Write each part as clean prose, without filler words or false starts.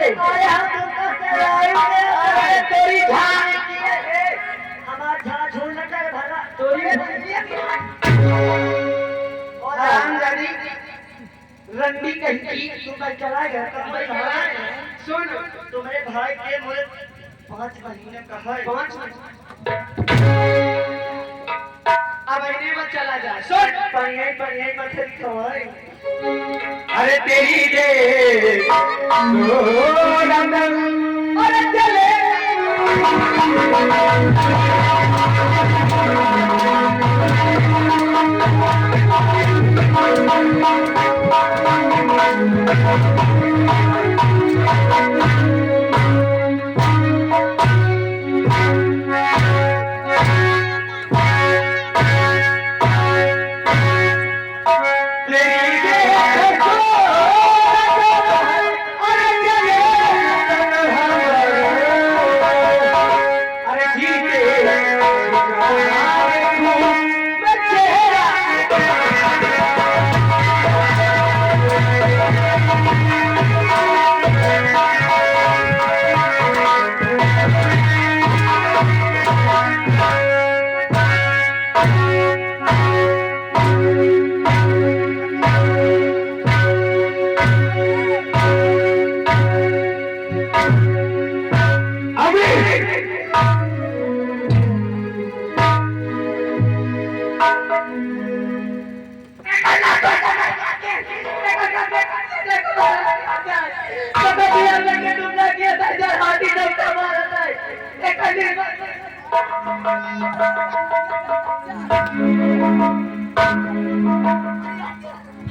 से? अरे हम दुकान से आए थे। अरे तेरी झाड़ हमारा झाड़ छोड़ लगता है भला चोरी और आरामदारी रंडी कहीं तू मैं चला गया तब मैं भाई सुन तुम्हारे भाई के मुझे 5 महीने का है 5 मिनट अब इन्हें मत चला जा सुन पढ़िए मत खवाए अरे तेरी दे अरे चले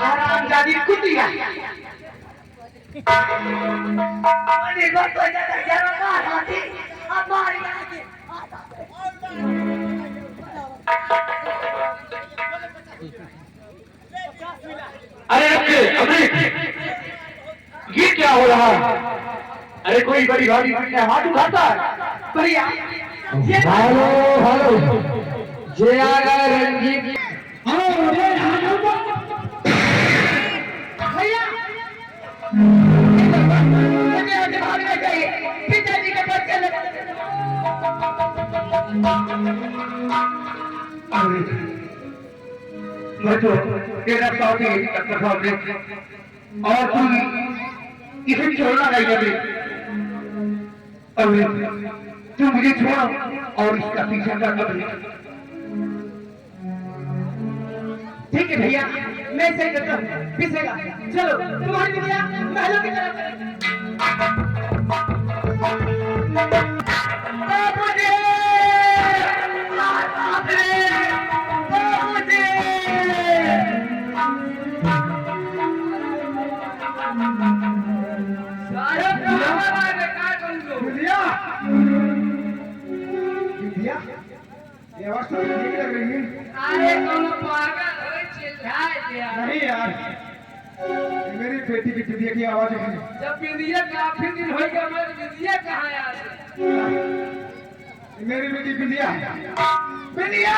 आरामजादी कुतिया अरे बात तो जरा मार हाथी अब मार अरे अरे ये क्या हो रहा है अरे कोई बड़ी भारी हाथ उठाता है भैया हेलो हेलो जे आ गए रंजीत भैया पिताजी के पास चले बच्चों तेरा साथी डॉक्टर साहब ने और तुम इसे छोड़ना नहीं अभी अभी तुम मुझे छोड़ो और इसका पीछा करना नहीं ठीक है भैया मैं सही करता हूँ पिसेगा चलो तुम्हारी भैया महलों की तरफ अरे कौन पागल हो चिल्लाए दिया नहीं यार मेरी बेटी की बिटिया की आवाज है जब बिंदिया काफी दिन हो गया मेरी बिंदिया कहाँ यार मेरी बेटी बिटिया बिटिया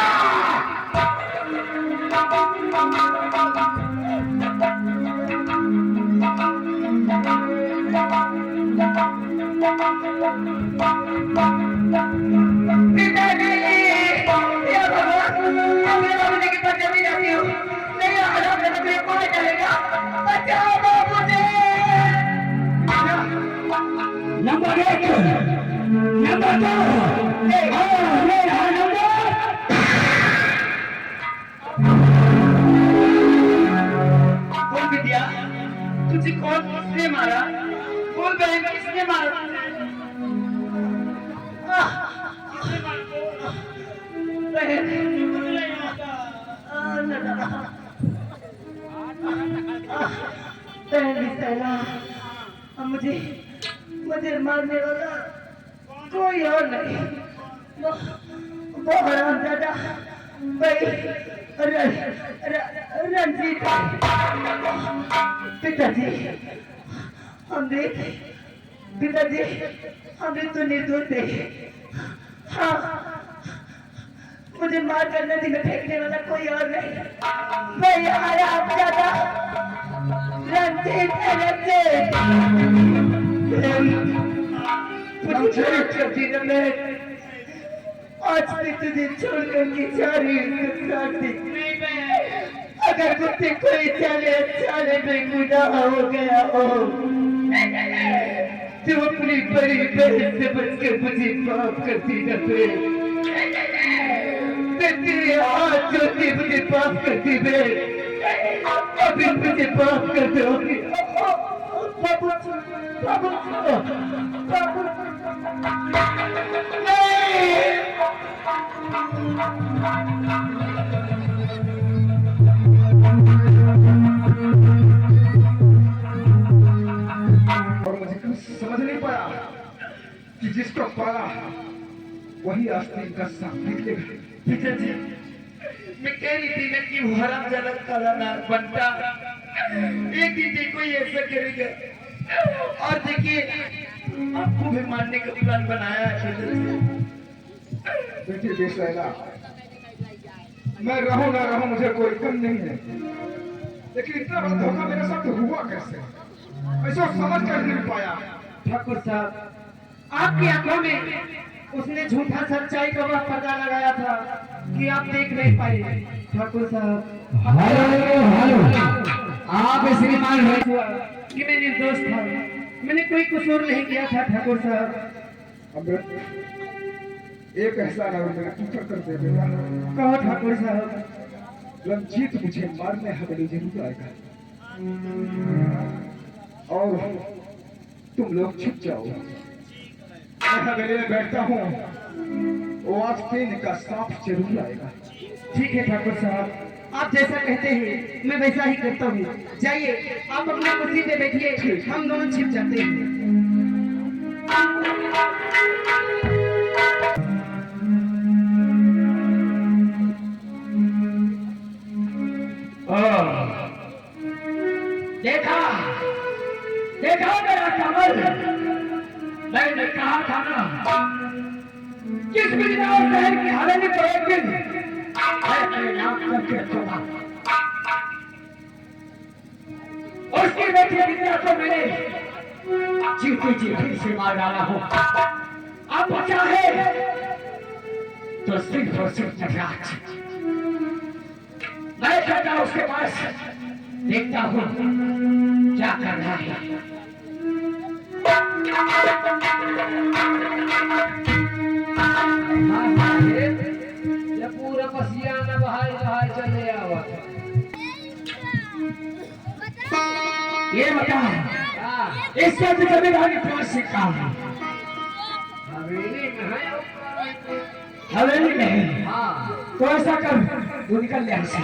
नंबर 1 नंबर 2 बोल बिटिया तुझे कौन किसने मारा बोल बहन किसने मारा मुझे मारने वाला कोई और नहीं वो हरामजादा भाई रंजीत पिताजी हमने तो निर्दोष थे हाँ मुझे मार कर नदी में फेंकने वाला कोई और नहीं भाई हरामजादा रंजीत मुझे करती न मैं आज से तुझे छोड़कर की सारी साथी नहीं बहन अगर मुझसे कोई चले बेगुनाह हो गया हो तो अपनी बड़ी बहन से बचकर मुझे माफ करती न तेरे हाथ जोड़ती मुझे माफ करती अभी मुझे माफ कर दोगे और मुझे कुछ समझ नहीं पाया कि जिसको पाला वही आस्तीन का सांप निकलेगा। पिताजी मैं कह रही थी ना कि वो हरामजादा काला नाग बनता एक दिन देखो ये ऐसा करेगा और देखिए आपको भी मारने का प्लान बनाया है पिताजी। देखिए बेश रहेगा, मैं रहूं ना रहूं मुझे कोई गम नहीं है, लेकिन इतना बड़ा धोखा मेरे साथ हुआ कैसे, ऐसा समझ कर नहीं पाया। ठाकुर साहब आपकी आंखों में उसने झूठा सच्चाई का वह पर्दा लगाया था कि आप देख नहीं पाए। ठाकुर साहब आप श्रीमान है कि मैं निर्दोष था, मैंने कोई कसूर नहीं किया था। ठाकुर साहब अमृत एक एहसान और मेरा टुकड़ा कर दे बेटा। कहो ठाकुर साहब। रंजीत मुझे मारने हवेली जरूर आएगा और तुम लोग छुप जाओ। मैं हवेली में बैठता हूँ, वो आस्तीन का सांप जरूर आएगा। ठीक है ठाकुर साहब, आप जैसा कहते हैं मैं वैसा ही करता हूँ। जाइए आप अपना कुर्सी पे बैठिए, हम दोनों छिप जाते हैं। देखा देखा मेरा कमल, मैंने कहा था ना किस बिजनौर शहर की हवेली पर एक दिन मैं अपने नाम करके रखूंगा। उसकी बेटी विद्या को मैंने जीती जीती से मार डाला हो। अब बचा है तो सिर्फ और सिर्फ नटराज। मैं कहता उसके पास देखता हूँ क्या करना है। ये पूरा पसिया न बहाई बहाई चले आवा। ये बता इससे भी कभी भागी पास से काम हवेली में है हवेली में। हाँ तो ऐसा कर तू निकल यहाँ से।